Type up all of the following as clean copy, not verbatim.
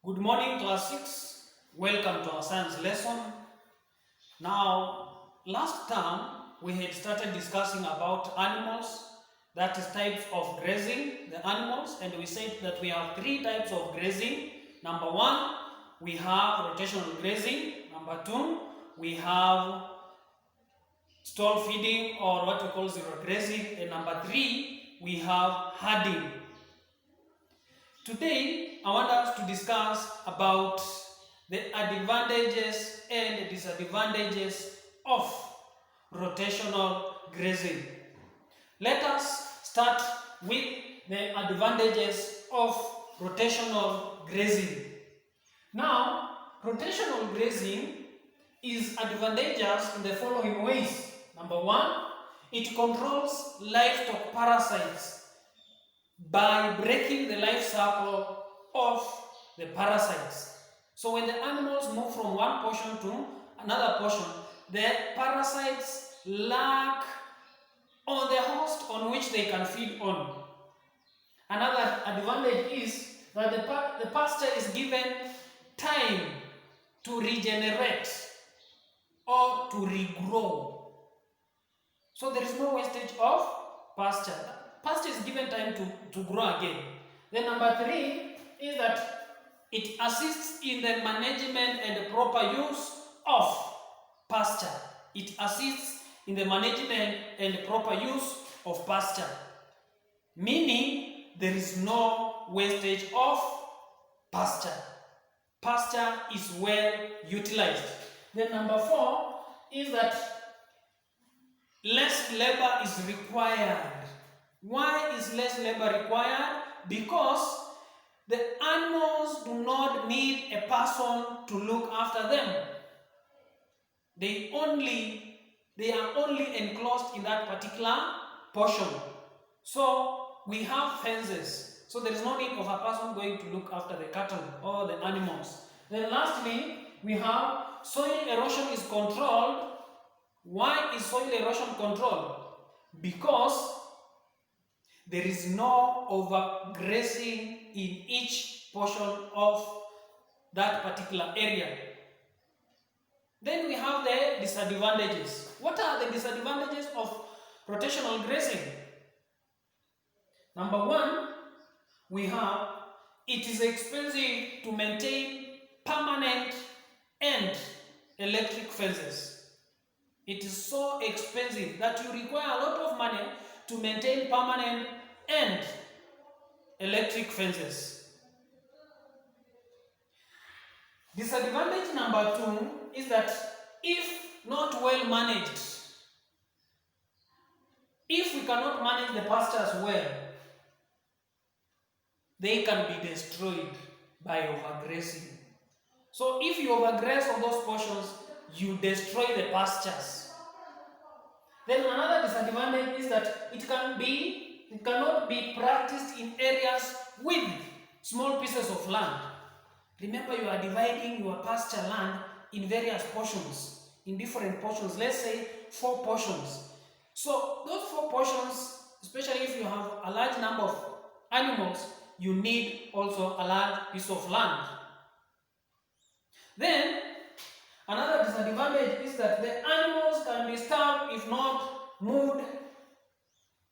Good morning, class 6. Welcome to our science lesson. Now, last term we had started discussing about animals, that is types of grazing, the animals, and we said that we have three types of grazing. Number one, we have rotational grazing. Number two, we have stall feeding or what we call zero grazing. And number three, we have herding. Today, I want us to discuss about the advantages and disadvantages of rotational grazing. Let us start with the advantages of rotational grazing. Now, rotational grazing is advantageous in the following ways. Number one, it controls livestock parasites by breaking the life cycle of the parasites. So when the animals move from one portion to another portion, the parasites lack on the host on which they can feed on. Another advantage is that the pasture is given time to regenerate or to regrow. So there is no wastage of pasture. Pasture is given time to grow again. Then number three is that it assists in the management and the proper use of pasture. It assists in the management and the proper use of pasture. Meaning there is no wastage of pasture. Pasture is well utilized. Then number four is that less labor is required. Why is less labor required? Because the animals do not need a person to look after them. They are only enclosed in that particular portion. So we have fences. So there is no need of a person going to look after the cattle or the animals. Then lastly, we have soil erosion is controlled. Why is soil erosion controlled? Because there is no overgrazing in each portion of that particular area. Then we have the disadvantages. What are the disadvantages of rotational grazing? Number one, we have it is expensive to maintain permanent and electric fences. It is so expensive that you require a lot of money to maintain permanent and electric fences. Disadvantage number two is that if not well managed, if we cannot manage the pastures well, they can be destroyed by overgrazing. So if you overgraze on those portions, you destroy the pastures. Then another disadvantage is that it cannot be practiced in areas with small pieces of land. Remember, you are dividing your pasture land in various portions, in different portions, let's say 4 portions. So those 4 portions, especially if you have a large number of animals, you need also a large piece of land. Then another disadvantage is that the animals can be starved if not moved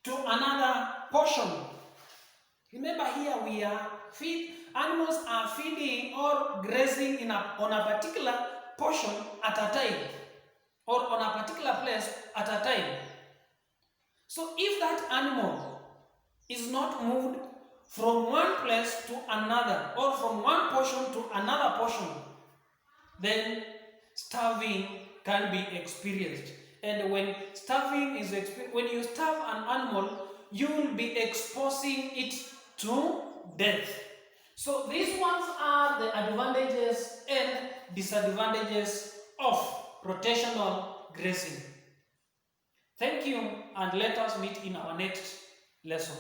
to another portion. Remember, here we are animals are feeding or grazing on a particular portion at a time, or on a particular place at a time. So if that animal is not moved from one place to another, or from one portion to another portion, then starving can be experienced. And when starving is experienced, when you starve an animal, you will be exposing it to death. So these ones are the advantages and disadvantages of rotational grazing. Thank you, and let us meet in our next lesson.